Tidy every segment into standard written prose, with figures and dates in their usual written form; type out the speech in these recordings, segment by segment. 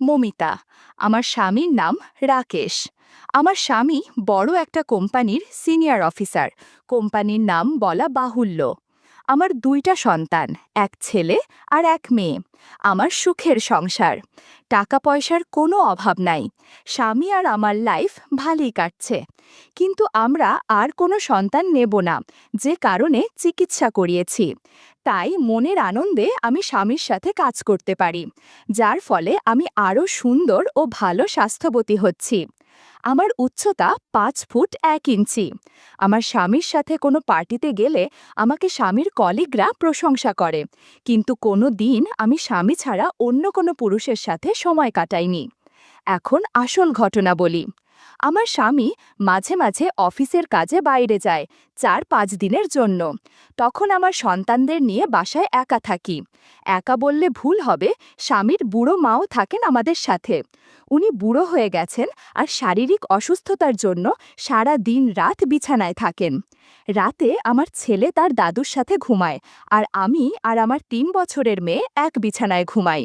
মমিতা। আমার স্বামীর নাম রাকেশ। আমার স্বামী বড় একটা কোম্পানির সিনিয়র অফিসার। কোম্পানির নাম বলা বাহুল্য। আমার দুইটা সন্তান, এক ছেলে আর এক মেয়ে। আমার সুখের সংসার। টাকা পয়সার কোনো অভাব নাই। স্বামী আর আমার লাইফ ভালোই কাটছে। কিন্তু আমরা আর কোনো সন্তান নেব না, যে কারণে চিকিৎসা করিয়েছি। তাই মনের আনন্দে আমি স্বামীর সাথে কাজ করতে পারি, যার ফলে আমি আরও সুন্দর ও ভালো স্বাস্থ্যবতী হচ্ছি। আমার উচ্চতা 5 ফুট 1 ইঞ্চি। আমার স্বামীর সাথে কোনো পার্টিতে গেলে আমাকে স্বামীর কলিগরা প্রশংসা করে, কিন্তু কোনো দিন আমি স্বামী ছাড়া অন্য কোনো পুরুষের সাথে সময় কাটাইনি। এখন আসল ঘটনা বলি। আমার স্বামী মাঝে মাঝে অফিসের কাজে বাইরে যায় 4-5 দিনের জন্য। তখন আমার সন্তানদের নিয়ে বাসায় একা থাকি। একা বললে ভুল হবে, স্বামীর বুড়ো মাও থাকেন আমাদের সাথে। উনি বুড়ো হয়ে গেছেন আর শারীরিক অসুস্থতার জন্য সারা দিন রাত বিছানায় থাকেন। রাতে আমার ছেলে তার দাদুর সাথে ঘুমায়, আর আমি আর আমার 3 বছরের মেয়ে এক বিছানায় ঘুমাই।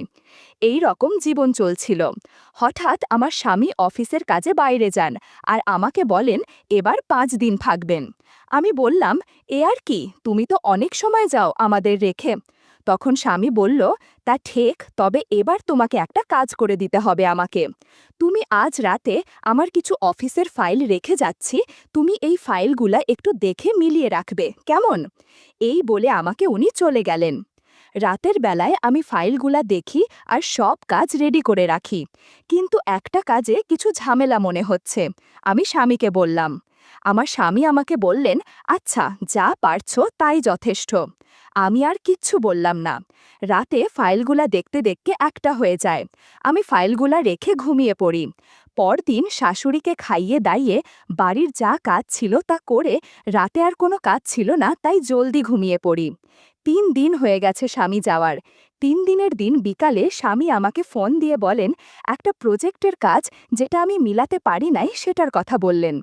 এই রকম জীবন চলছিল। হঠাৎ আমার স্বামী অফিসের কাজে বাইরে যান আর আমাকে বলেন এবার 5 দিন থাকবেন। আমি বললাম, এ আর কি, তুমি তো অনেক সময় যাও আমাদের রেখে। তখন স্বামী বলল, তা ঠিক, তবে এবার তোমাকে একটা কাজ করে দিতে হবে আমাকে। তুমি আজ রাতে আমার কিছু অফিসের ফাইল রেখে যাচ্ছি, তুমি এই ফাইলগুলা একটু দেখে মিলিয়ে রাখবে, কেমন? এই বলে আমাকে উনি চলে গেলেন। রাতের বেলায় আমি ফাইলগুলা দেখি আর সব কাজ রেডি করে রাখি, কিন্তু একটা কাজে কিছু ঝামেলা মনে হচ্ছে। আমি স্বামীকে বললাম। আমার স্বামী আমাকে বললেন, আচ্ছা, যা পারছো তাই যথেষ্ট। আমি আর কিচ্ছু বললাম না। রাতে ফাইলগুলা দেখতে দেখতে একটা হয়ে যায়। আমি ফাইলগুলা রেখে ঘুমিয়ে পড়ি। পরদিন শাশুড়িকে খাইয়ে দাইয়ে বাড়ির যা কাজ ছিল তা করে রাতে আর কোনো কাজ ছিল না, তাই জলদি ঘুমিয়ে পড়ি। 3 দিন হয়ে গেছে স্বামী যাওয়ার। 3 দিনের দিন বিকালে স্বামী আমাকে ফোন দিয়ে বলেন, একটা প্রজেক্টের কাজ যেটা আমি মিলাতে পারি নাই সেটার কথা বললেন।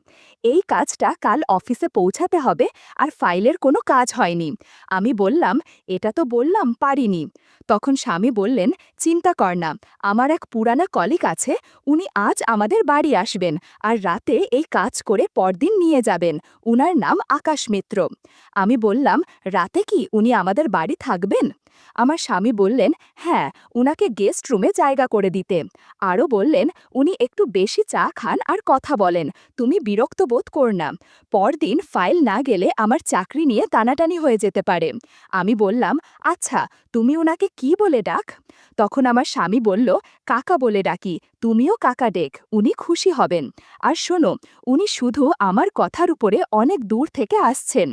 এই কাজটা কাল অফিসে পৌঁছাতে হবে আর ফাইলের কোনো কাজ হয়নি। আমি বললাম, এটা তো বললাম পারিনি। তখন স্বামী বললেন, চিন্তা কর না, আমার এক পুরানা কলিগ আছে, উনি আজ আমাদের বাড়ি আসবেন আর রাতে এই কাজ করে পরদিন নিয়ে যাবেন। উনার নাম আকাশ মিত্র। আমি বললাম, রাতে কি উনি আমাদের বাড়ি থাকবেন? আমার স্বামী বললেন, হ্যাঁ, উনাকে গেস্ট রুমে জায়গা করে দিতে। আরও বললেন, উনি একটু বেশি চা খান আর কথা বলেন, তুমি বিরক্ত বোধ কর না। পরদিন ফাইল না গেলে আমার চাকরি নিয়ে টানাটানি হয়ে যেতে পারে। আমি বললাম, আচ্ছা, তুমি উনাকে কি বলে ডাক? তখন আমার স্বামী বলল, কাকা বলে ডাকি, তুমিও কাকা ডেক, উনি খুশি হবেন। আর শোনো, উনি শুধু আমার কথার উপরে অনেক দূর থেকে আসছেন।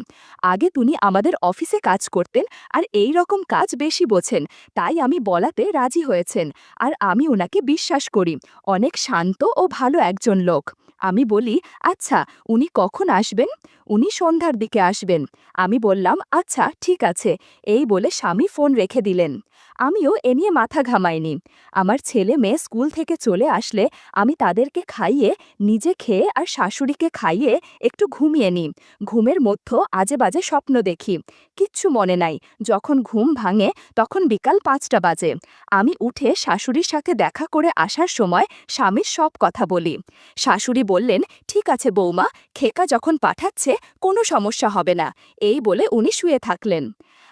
আগে তিনি আমাদের অফিসে কাজ করতেন আর এই রকম কাজ বেশি বোঝেন, তাই আমি বলাতে রাজি হয়েছেন। আর আমি ওনাকে বিশ্বাস করি, অনেক শান্ত ও ভালো একজন লোক। আমি বলি, আচ্ছা, উনি কখন আসবেন? উনি সন্ধ্যার দিকে আসবেন। আমি বললাম, আচ্ছা ঠিক আছে। এই বলে স্বামী ফোন রেখে দিলেন। আমিও এ নিয়ে মাথা ঘামাইনি। আমার ছেলে মেয়ে স্কুল থেকে চলে আসলে আমি তাদেরকে খাইয়ে, নিজে খেয়ে আর শাশুড়িকে খাইয়ে একটু ঘুমিয়ে নিই। ঘুমের মধ্যে আজে বাজে স্বপ্ন দেখি, কিচ্ছু মনে নাই। যখন ঘুম ভাঙে তখন বিকাল 5টা বাজে। আমি উঠে শাশুড়ির সাথে দেখা করে আসার সময় স্বামীর সব কথা বলি। শাশুড়ি বললেন, ঠিক আছে বৌমা, খেকা যখন পাঠাচ্ছে কোনো সমস্যা হবে না। এই বলে উনি শুয়ে থাকলেন।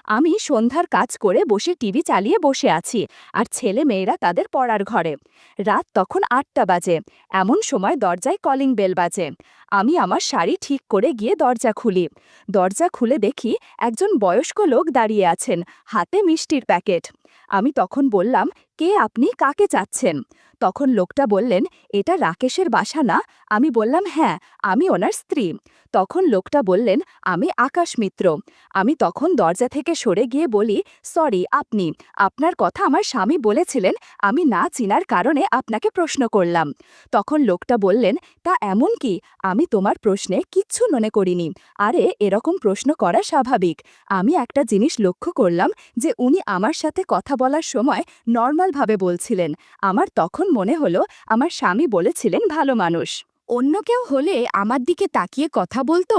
আমি সন্ধ্যার কাজ করে বসে টিভি চালিয়ে বসে আছি আর ছেলে মেয়েরা তাদের পড়ার ঘরে। রাত তখন 8টা বাজে। এমন সময় দরজায় কলিং বেল বাজে। আমি আমার শাড়ি ঠিক করে গিয়ে দরজা খুলি। দরজা খুলে দেখি একজন বয়স্ক লোক দাঁড়িয়ে আছেন, হাতে মিষ্টির প্যাকেট। আমি তখন বললাম, কে আপনি, কাকে চাচ্ছেন? তখন লোকটা বললেন, এটা রাকেশের বাসা না? আমি বললাম, হ্যাঁ, আমি ওনার স্ত্রী। তখন লোকটা বললেন, আমি আকাশ মিত্র। আমি তখন দরজা থেকে সরে গিয়ে বলি, সরি, আপনি, আপনার কথা আমার স্বামী বলেছিলেন, আমি না চিনার কারণে আপনাকে প্রশ্ন করলাম। তখন লোকটা বললেন, তা এমন কি, আমি তোমার প্রশ্নে কিচ্ছু মনে করিনি। আরে, এরকম প্রশ্ন করা স্বাভাবিক। আমি একটা জিনিস লক্ষ্য করলাম যে উনি আমার সাথে কথা বলার সময় নর্মালভাবে বলছিলেন। আমার তখন মনে হলো আমার স্বামী বলেছিলেন ভালো মানুষ। অন্য কেউ হলে আমার দিকে তাকিয়ে কথা বলতো।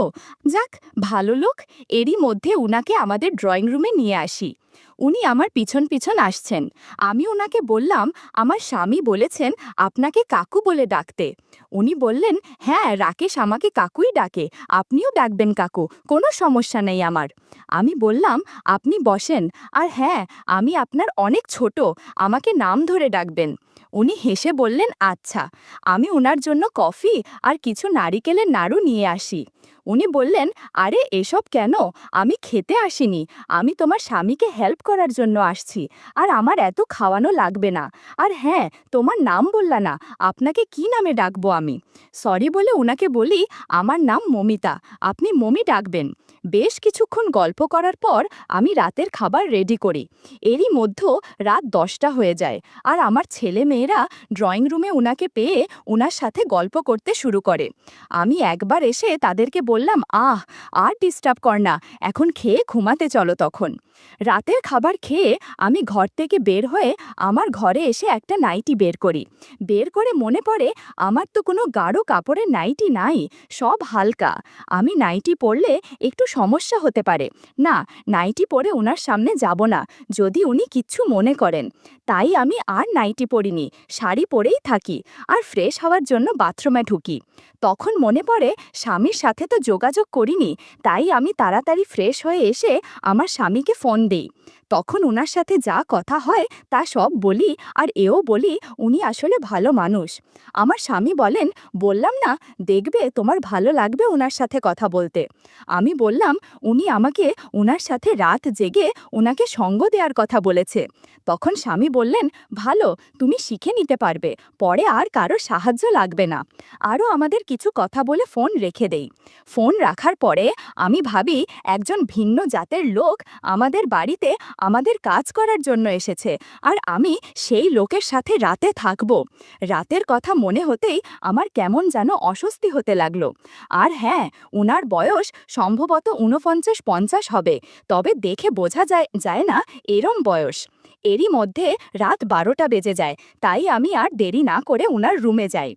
যাক, ভালো লোক। এরই মধ্যে উনাকে আমাদের ড্রয়িং রুমে নিয়ে আসি। উনি আমার পিছন পিছন আসছেন। আমি ওনাকে বললাম, আমার স্বামী বলেছেন আপনাকে কাকু বলে ডাকতে। উনি বললেন, হ্যাঁ, রাকেশ আমাকে কাকুই ডাকে, আপনিও ডাকবেন কাকু, কোনো সমস্যা নেই আমার। আমি বললাম, আপনি বসেন, আর হ্যাঁ, আমি আপনার অনেক ছোট, আমাকে নাম ধরে ডাকবেন। উনি হেসে বললেন, আচ্ছা। আমি ওনার জন্য কফি আর কিছু নারিকেলের নাড়ু নিয়ে আসি। উনি বললেন, আরে এসব কেন? আমি খেতে আসিনি, আমি তোমার স্বামীকে হেল্প করার জন্য আসছি, আর আমার এত খাওয়ানো লাগবে না। আর হ্যাঁ, তোমার নাম বললা না, আপনাকে কি নামে ডাকবো আমি? সরি বলে ওনাকে বলি, আমার নাম মমিতা, আপনি মমি ডাকবেন। বেশ কিছুক্ষণ গল্প করার পর আমি রাতের খাবার রেডি করি। এরই মধ্যে রাত 10টা হয়ে যায়, আর আমার ছেলে মেয়েরা ড্রয়িং রুমে ওনাকে পেয়ে ওনার সাথে গল্প করতে শুরু করে। আমি একবার এসে তাদেরকে বললাম, আর ডিস্টার্ব কর না, এখন খেয়ে ঘুমাতে চলো। তখন রাতের খাবার খেয়ে আমি ঘর থেকে বের হয়ে আমার ঘরে এসে একটা নাইটি বের করি। বের করে মনে পড়ে আমার তো কোনো গাঢ় কাপড়ের নাইটি নাই, সব হালকা। আমি নাইটি পরলে একটু সমস্যা হতে পারে, না, নাইটি পরে ওনার সামনে যাব না, যদি উনি কিচ্ছু মনে করেন। তাই আমি আর নাইটি পরিনি, শাড়ি পরেই থাকি, আর ফ্রেশ হওয়ার জন্য বাথরুমে ঢুকি। তখন মনে পড়ে স্বামীর সাথে তো যোগাযোগ করিনি, তাই আমি তাড়াতাড়ি ফ্রেশ হয়ে এসে আমার স্বামীকে ফোন দিই। তখন ওনার সাথে যা কথা হয় তা সব বলি, আর এও বলি উনি আসলে ভালো মানুষ। আমার স্বামী বলেন, বললাম না, দেখবে তোমার ভালো লাগবে ওনার সাথে কথা বলতে। আমি বললাম, উনি আমাকে ওনার সাথে রাত জেগে ওনাকে সঙ্গ দেওয়ার কথা বলেছে। তখন স্বামী বললেন, ভালো, তুমি শিখে নিতে পারবে, পরে আর কারো সাহায্য লাগবে না। আরও আমাদের কিছু কথা বলে ফোন রেখে দেই। ফোন রাখার পরে আমি ভাবি একজন ভিন্ন জাতের লোক আমাদের বাড়িতে আমাদের কাজ করার জন্য এসেছে, আর আমি সেই লোকের সাথে রাতে থাকব। রাতের কথা মনে হতেই আমার কেমন যেন অস্বস্তি হতে লাগলো। আর হ্যাঁ, ওনার বয়স সম্ভবত 49-50 হবে, তবে দেখে বোঝা যায় না এরম বয়স। এরই মধ্যে রাত 12টা বেজে যায়, তাই আমি আর দেরি না করে ওনার রুমে যাই।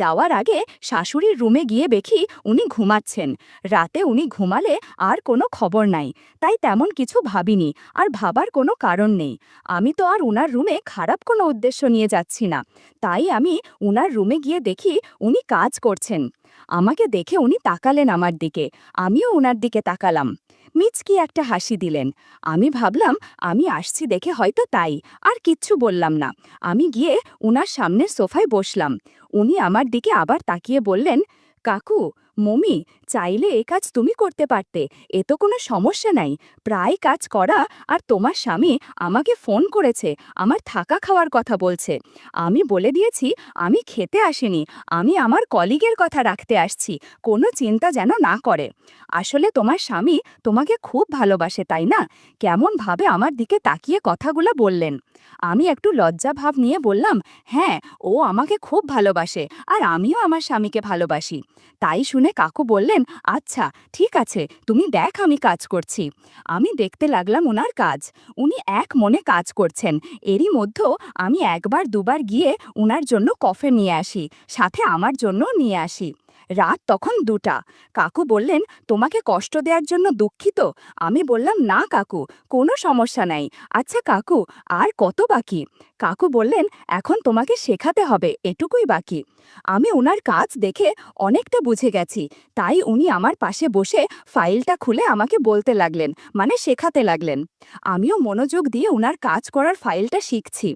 যাওয়ার আগে শাশুড়ির রুমে গিয়ে দেখি উনি ঘুমাচ্ছেন। রাতে উনি ঘুমালে আর কোনো খবর নাই, তাই তেমন কিছু ভাবিনি, আর ভাবার কোনো কারণ নেই। আমি তো আর উনার রুমে খারাপ কোনো উদ্দেশ্য নিয়ে যাচ্ছি না, তাই আমি উনার রুমে গিয়ে দেখি উনি কাজ করছেন। আমাকে দেখে উনি তাকালেন আমার দিকে, আমিও উনার দিকে তাকালাম। মিচকি একটা হাসি দিলেন। আমি ভাবলাম আমি আসছি দেখে হয়তো তাই, আর কিচ্ছু বললাম না। আমি গিয়ে উনার সামনের সোফায় বসলাম। উনি আমার দিকে আবার তাকিয়ে বললেন, কাকু, মমি, চাইলে এ কাজ তুমি করতে পারতে, এ তো কোনো সমস্যা নাই, প্রায় কাজ করা। আর তোমার স্বামী আমাকে ফোন করেছে, আমার থাকা খাওয়ার কথা বলছে। আমি বলে দিয়েছি আমি খেতে আসিনি, আমি আমার কলিগের কথা রাখতে আসছি, কোনো চিন্তা যেন না করে। আসলে তোমার স্বামী তোমাকে খুব ভালোবাসে, তাই না? কেমন ভাবে আমার দিকে তাকিয়ে কথাগুলো বললেন। আমি একটু লজ্জা ভাব নিয়ে বললাম, হ্যাঁ, ও আমাকে খুব ভালোবাসে, আর আমিও আমার স্বামীকে ভালোবাসি। তাই শুনে কাকু বললেন, আচ্ছা ঠিক আছে, তুমি দেখ আমি কাজ করছি। আমি দেখতে লাগলাম ওনার কাজ। উনি এক মনে কাজ করছেন। এরই মধ্যেও আমি একবার দুবার গিয়ে ওনার জন্য কফি নিয়ে আসি, সাথে আমার জন্যও নিয়ে আসি। রাত তখন 2টা। কাকু বললেন, তোমাকে কষ্ট দেওয়ার জন্য দুঃখিত। আমি বললাম, না কাকু, কোনো সমস্যা নাই। আচ্ছা কাকু, আর কত বাকি? কাকু বললেন, এখন তোমাকে শেখাতে হবে, এটুকুই বাকি। আমি ওনার কাজ দেখে অনেকটা বুঝে গেছি, তাই উনি আমার পাশে বসে ফাইলটা খুলে আমাকে বলতে লাগলেন, মানে শেখাতে লাগলেন। আমিও মনোযোগ দিয়ে উনার কাজ করার ফাইলটা শিখছি।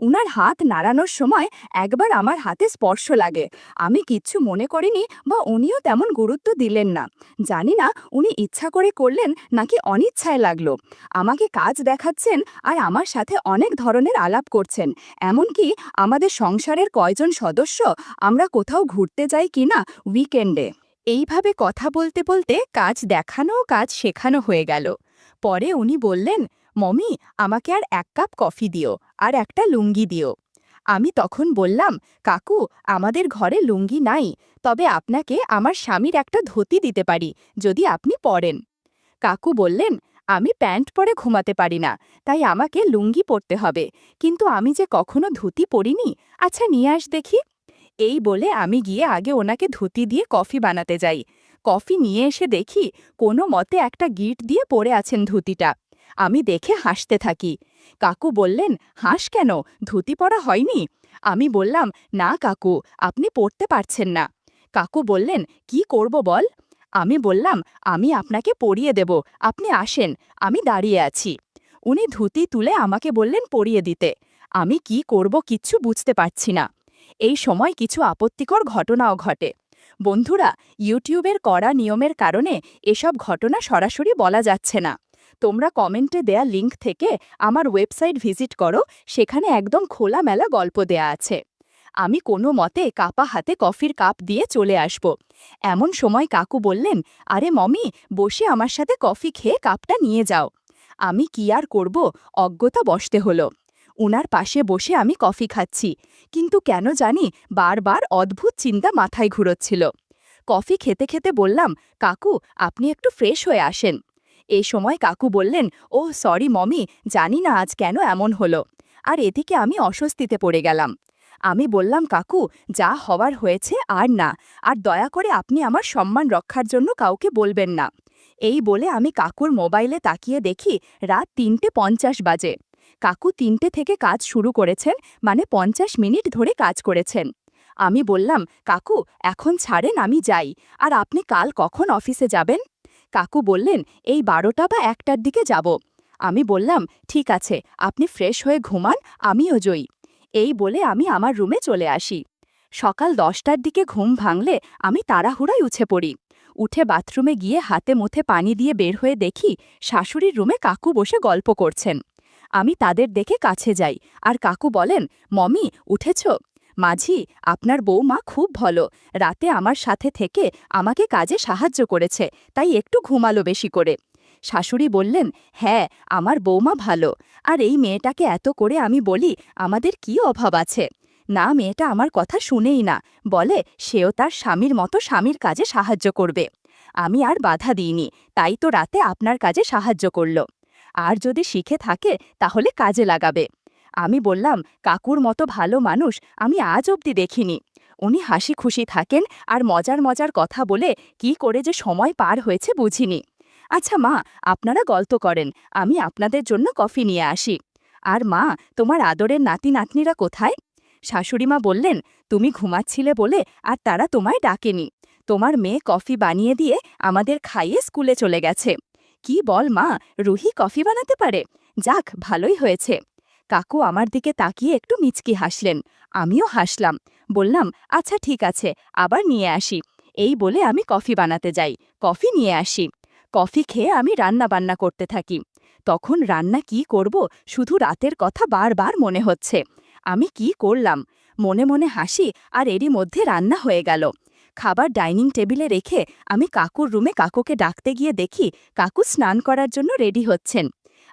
উনার হাত নাড়ানোর সময় একবার আমার হাতে স্পর্শ লাগে। আমি কিচ্ছু মনে করিনি, বা উনিও তেমন গুরুত্ব দিলেন না। জানি না উনি ইচ্ছা করে করলেন নাকি অনিচ্ছায় লাগলো। আমাকে কাজ দেখাচ্ছেন, আর আমার সাথে অনেক ধরনের আলাপ করছেন, এমনকি আমাদের সংসারের কয়জন সদস্য আমরা কোথাও ঘুরতে যাই কিনা উইকেন্ডে। এইভাবে কথা বলতে বলতে কাজ দেখানো ও কাজ শেখানো হয়ে গেল। পরে উনি বললেন, মমি, আমাকে আর 1 কাপ কফি দিও, আর একটা লুঙ্গি দিও। আমি তখন বললাম, কাকু, আমাদের ঘরে লুঙ্গি নাই, তবে আপনাকে আমার স্বামীর একটা ধুতি দিতে পারি, যদি আপনি পরেন। কাকু বললেন, আমি প্যান্ট পরে ঘুমাতে পারি না, তাই আমাকে লুঙ্গি পরতে হবে, কিন্তু আমি যে কখনো ধুতি পরিনি, আচ্ছা নিয়ে আস দেখি। এই বলে আমি গিয়ে আগে ওনাকে ধুতি দিয়ে কফি বানাতে যাই। কফি নিয়ে এসে দেখি কোনো মতে একটা গিঁট দিয়ে পরে আছেন ধুতিটা। আমি দেখে হাসতে থাকি। কাকু বললেন, হাস কেন, ধুতি পরা হয়নি? আমি বললাম, না কাকু, আপনি পড়তে পারছেন না। কাকু বললেন, কি করব বল? আমি বললাম, আমি আপনাকে পরিয়ে দেব, আপনি আসেন, আমি দাঁড়িয়ে আছি। উনি ধুতি তুলে আমাকে বললেন পরিয়ে দিতে। আমি কি করব কিচ্ছু বুঝতে পারছি না। এই সময় কিছু আপত্তিকর ঘটনাও ঘটে। বন্ধুরা, ইউটিউবের কড়া নিয়মের কারণে এসব ঘটনা সরাসরি বলা যাচ্ছে না। তোমরা কমেন্টে দেয়া লিঙ্ক থেকে আমার ওয়েবসাইট ভিজিট করো, সেখানে একদম খোলামেলা গল্প দেয়া আছে। আমি কোনো মতে কাপা হাতে কফির কাপ দিয়ে চলে আসব। এমন সময় কাকু বললেন, আরে মমি, বসে আমার সাথে কফি খেয়ে কাপটা নিয়ে যাও। আমি কি আর করব, অজ্ঞতা বসতে হলো। উনার পাশে বসে আমি কফি খাচ্ছি, কিন্তু কেন জানি বারবার অদ্ভুত চিন্তা মাথায় ঘুরোচ্ছিল। কফি খেতে খেতে বললাম, কাকু, আপনি একটু ফ্রেশ হয়ে আসেন। এই সময় কাকু বললেন, ও সরি মমি, জানি না আজ কেন এমন হলো। আর এদিকে আমি অস্বস্তিতে পড়ে গেলাম। আমি বললাম, কাকু, যা হওয়ার হয়েছে আর না, আর দয়া করে আপনি আমার সম্মান রক্ষার জন্য কাউকে বলবেন না। এই বলে আমি কাকুর মোবাইলে তাকিয়ে দেখি রাত ৩:৫০ বাজে। কাকু ৩টে থেকে কাজ শুরু করেছেন, মানে ৫০ মিনিট ধরে কাজ করেছেন। আমি বললাম, কাকু, এখন ছাড়েন, আমি যাই। আর আপনি কাল কখন অফিসে যাবেন? কাকু বললেন, এই ১২টা বা ১টার দিকে যাব। আমি বললাম, ঠিক আছে, আপনি ফ্রেশ হয়ে ঘুমান, আমিও জয়ী। এই বলে আমি আমার রুমে চলে আসি। সকাল ১০টার দিকে ঘুম ভাঙলে আমি তাড়াহুড়ায় উঠে পড়ি। উঠে বাথরুমে গিয়ে হাতে মুখে পানি দিয়ে বের হয়ে দেখি শাশুড়ির রুমে কাকু বসে গল্প করছেন। আমি তাদের দেখে কাছে যাই, আর কাকু বলেন, মমি, উঠেছ? মাঝি, আপনার বৌমা খুব ভালো, রাতে আমার সাথে থেকে আমাকে কাজে সাহায্য করেছে, তাই একটু ঘুমালো বেশি করে। শাশুড়ি বললেন, হ্যাঁ, আমার বৌমা ভালো। আর এই মেয়েটাকে এত করে আমি বলি আমাদের কি অভাব আছে। না, মেয়েটা আমার কথা শুনেই না, বলে সেও তার স্বামীর মতো স্বামীর কাজে সাহায্য করবে। আমি আর বাধা দিইনি, তাই তো রাতে আপনার কাজে সাহায্য করল। আর যদি শিখে থাকে তাহলে কাজে লাগাবে। আমি বললাম, কাকুর মতো ভালো মানুষ আমি আজ অবধি দেখিনি। উনি হাসি খুশি থাকেন আর মজার মজার কথা বলে কি করে যে সময় পার হয়েছে বুঝিনি। আচ্ছা মা, আপনারা গল্প করেন, আমি আপনাদের জন্য কফি নিয়ে আসি। আর মা, তোমার আদরের নাতি নাতনিরা কোথায়? শাশুড়িমা বললেন, তুমি ঘুমাচ্ছিলে বলে আর তারা তোমায় ডাকেনি। তোমার মেয়ে কফি বানিয়ে দিয়ে আমাদের খাইয়ে স্কুলে চলে গেছে। কি বল মা, রুহি কফি বানাতে পারে? যাক, ভালোই হয়েছে। কাকু আমার দিকে তাকিয়ে একটু মিচকি হাসলেন। আমিও হাসলাম। বললাম, আচ্ছা ঠিক আছে, আবার নিয়ে আসি। এই বলে আমি কফি বানাতে যাই, কফি নিয়ে আসি। কফি খেয়ে আমি রান্না বান্না করতে থাকি। তখন রান্না কি করব শুধু রাতের কথা বারবার মনে হচ্ছে। আমি কি করলাম? মনে মনে হাসি, আর এরই মধ্যে রান্না হয়ে গেল। খাবার ডাইনিং টেবিলে রেখে আমি কাকুর রুমে কাকুকে ডাকতে গিয়ে দেখি কাকু স্নান করার জন্য রেডি হচ্ছেন।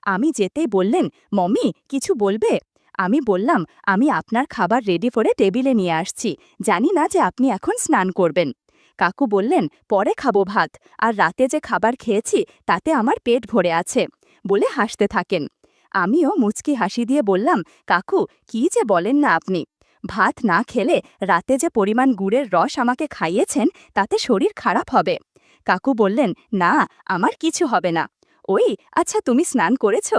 আমি যেতেই বললেন, মমি, কিছু বলবে? আমি বললাম, আমি আপনার খাবার রেডি করে টেবিলে নিয়ে আসছি, জানি না যে আপনি এখন স্নান করবেন। কাকু বললেন, পরে খাবো ভাত, আর রাতে যে খাবার খেয়েছি তাতে আমার পেট ভরে আছে, বলে হাসতে থাকেন। আমিও মুচকি হাসি দিয়ে বললাম, কাকু, কি যে বলেন না আপনি। ভাত না খেলে রাতে যে পরিমাণ গুড়ের রস আমাকে খাইয়েছেন তাতে শরীর খারাপ হবে। কাকু বললেন, না, আমার কিছু হবে না। ওই, আচ্ছা তুমি স্নান করেছ?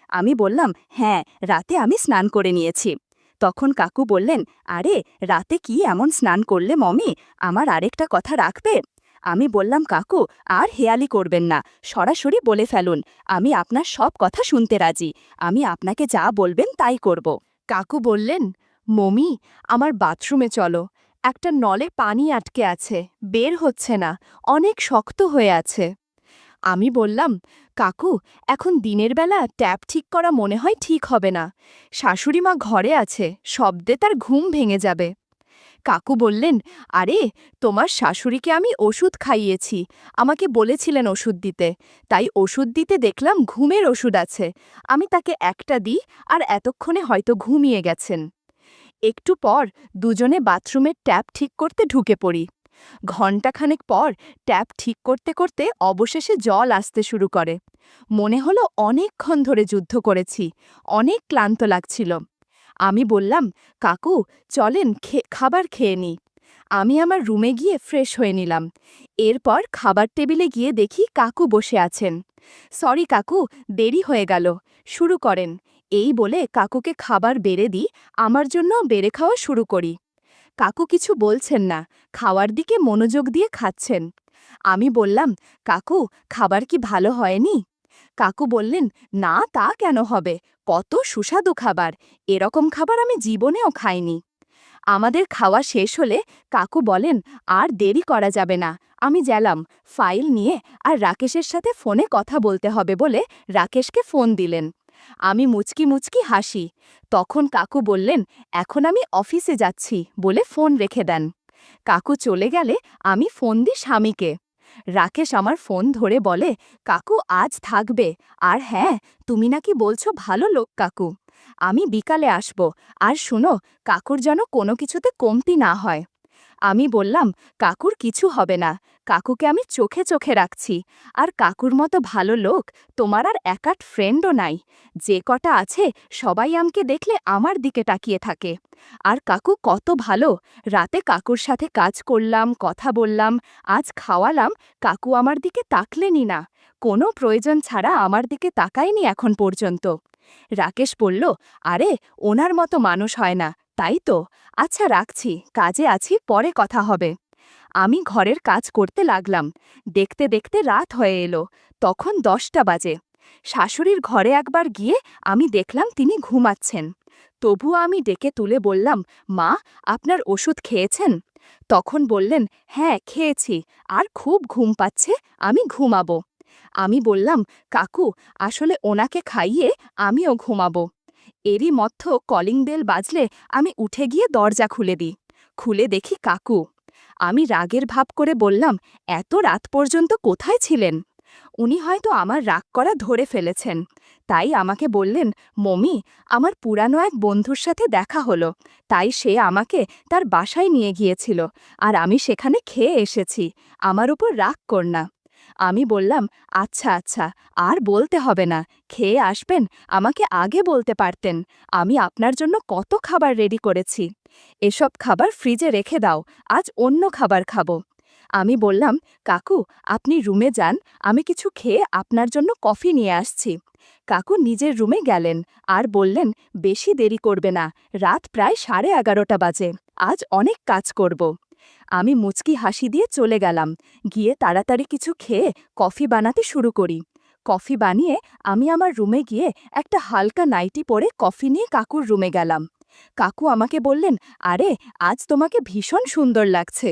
আমি বললাম, হ্যাঁ, রাতে আমি স্নান করে নিয়েছি। তখন কাকু বললেন, আরে রাতে কি এমন স্নান করলে মমি, আমার আরেকটা কথা রাখবে? আমি বললাম, কাকু, আর হেয়ালি করবেন না, সরাসরি বলে ফেলুন, আমি আপনার সব কথা শুনতে রাজি, আমি আপনাকে যা বলবেন তাই করব। কাকু বললেন, মমি, আমার বাথরুমে চলো, একটা নলে পানি আটকে আছে, বের হচ্ছে না, অনেক শক্ত হয়ে আছে। আমি বললাম, কাকু, এখন দিনের বেলা ট্যাপ ঠিক করা মনে হয় ঠিক হবে না, শাশুড়িমা ঘরে আছে, শব্দে তার ঘুম ভেঙে যাবে। কাকু বললেন, আরে তোমার শাশুড়িকে আমি ওষুধ খাইয়েছি, আমাকে বলেছিলেন ওষুধ দিতে, তাই ওষুধ দিতে দেখলাম ঘুমের ওষুধ আছে, আমি তাকে একটা দিই, আর এতক্ষণে হয়তো ঘুমিয়ে গেছেন। একটু পর দুজনে বাথরুমের ট্যাপ ঠিক করতে ঢুকে পড়ি। ঘণ্টাখানেক পর ট্যাপ ঠিক করতে করতে অবশেষে জল আসতে শুরু করে। মনে হলো অনেকক্ষণ ধরে যুদ্ধ করেছি, অনেক ক্লান্ত লাগছিল। আমি বললাম, কাকু, চলেন খাবার খেয়ে নিই। আমি আমার রুমে গিয়ে ফ্রেশ হয়ে নিলাম। এরপর খাবার টেবিলে গিয়ে দেখি কাকু বসে আছেন। সরি কাকু, দেরি হয়ে গেল, শুরু করেন। এই বলে কাকুকে খাবার বেড়ে দিই, আমার জন্য বেড়ে খাওয়া শুরু করি। কাকু কিছু বলছেন না, খাওয়ার দিকে মনোযোগ দিয়ে খাচ্ছেন। আমি বললাম, কাকু খাবার কি ভালো হয়নি? কাকু বললেন, না তা কেন হবে, কত সুস্বাদু খাবার, এরকম খাবার আমি জীবনেও খাইনি। আমাদের খাওয়া শেষ হলে কাকু বলেন, আর দেরি করা যাবে না, আমি গেলাম ফাইল নিয়ে, আর রাকেশের সাথে ফোনে কথা বলতে হবে বলে রাকেশকে ফোন দিলেন। আমি মুচকি মুচকি হাসি। তখন কাকু বললেন, এখন আমি অফিসে যাচ্ছি বলে ফোন রেখে দেন। কাকু চলে গেলে আমি ফোন দিই স্বামীকে। রাকেশ আমার ফোন ধরে বলে, কাকু আজ থাকবে, আর হ্যাঁ, তুমি নাকি বলছো ভালো লোক কাকু। আমি বিকালে আসব, আর শুনো, কাকুর যেন কোনো কিছুতে কমতি না হয়। আমি বললাম, কাকুর কিছু হবে না, কাকুকে আমি চোখে চোখে রাখছি, আর কাকুর মতো ভালো লোক তোমার আর একাট ফ্রেন্ডও নাই। যে কটা আছে সবাই আমাকে দেখলে আমার দিকে তাকিয়ে থাকে। আর কাকু কত ভালো, রাতে কাকুর সাথে কাজ করলাম, কথা বললাম, আজ খাওয়ালাম, কাকু আমার দিকে তাকলেনি না, কোনো প্রয়োজন ছাড়া আমার দিকে তাকায়নি এখন পর্যন্ত। রাকেশ বলল, আরে ওনার মতো মানুষ হয় না, তাই তো, আচ্ছা রাখছি, কাজে আছি, পরে কথা হবে। আমি ঘরের কাজ করতে লাগলাম। দেখতে দেখতে রাত হয়ে এলো, তখন 10টা বাজে। শাশুড়ির ঘরে একবার গিয়ে আমি দেখলাম তিনি ঘুমাচ্ছেন। তবুও আমি ডেকে তুলে বললাম, মা, আপনার ওষুধ খেয়েছেন? তখন বললেন, হ্যাঁ খেয়েছি, আর খুব ঘুম পাচ্ছে, আমি ঘুমাবো। আমি বললাম, কাকু আসলে ওনাকে খাইয়ে আমিও ঘুমাবো। এরই মধ্যে কলিং বেল বাজলে আমি উঠে গিয়ে দরজা খুলে দিই। খুলে দেখি কাকু। আমি রাগের ভাব করে বললাম, এত রাত পর্যন্ত কোথায় ছিলেন? উনি হয়তো আমার রাগ করা ধরে ফেলেছেন, তাই আমাকে বললেন, মমি, আমার পুরানো এক বন্ধুর সাথে দেখা হলো, তাই সে আমাকে তার বাসায় নিয়ে গিয়েছিল, আর আমি সেখানে খেয়ে এসেছি, আমার উপর রাগ কর না। আমি বললাম, আচ্ছা আচ্ছা, আর বলতে হবে না, খেয়ে আসবেন, আমাকে আগে বলতে পারতেন, আমি আপনার জন্য কত খাবার রেডি করেছি। এসব খাবার ফ্রিজে রেখে দাও, আজ অন্য খাবার খাবো। আমি বললাম, কাকু আপনি রুমে যান, আমি কিছু খেয়ে আপনার জন্য কফি নিয়ে আসছি। কাকু নিজের রুমে গেলেন, আর বললেন, বেশি দেরি করবে না, রাত প্রায় 11:30 বাজে, আজ অনেক কাজ করব। আমি মুচকি হাসি দিয়ে চলে গেলাম, গিয়ে তাড়াতাড়ি কিছু খেয়ে কফি বানাতে শুরু করি। কফি বানিয়ে আমি আমার রুমে গিয়ে একটা হালকা নাইটি পরে কফি নিয়ে কাকুর রুমে গেলাম। কাকু আমাকে বললেন, আরে আজ তোমাকে ভীষণ সুন্দর লাগছে।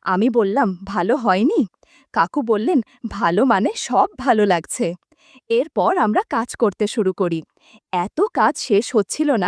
আমি বললাম, ভালো হয়নি? কাকু বললেন, ভালো মানে সব ভালো লাগছে। এরপর আমরা কাজ করতে শুরু করি। এত কাজ শেষ হচ্ছিল না।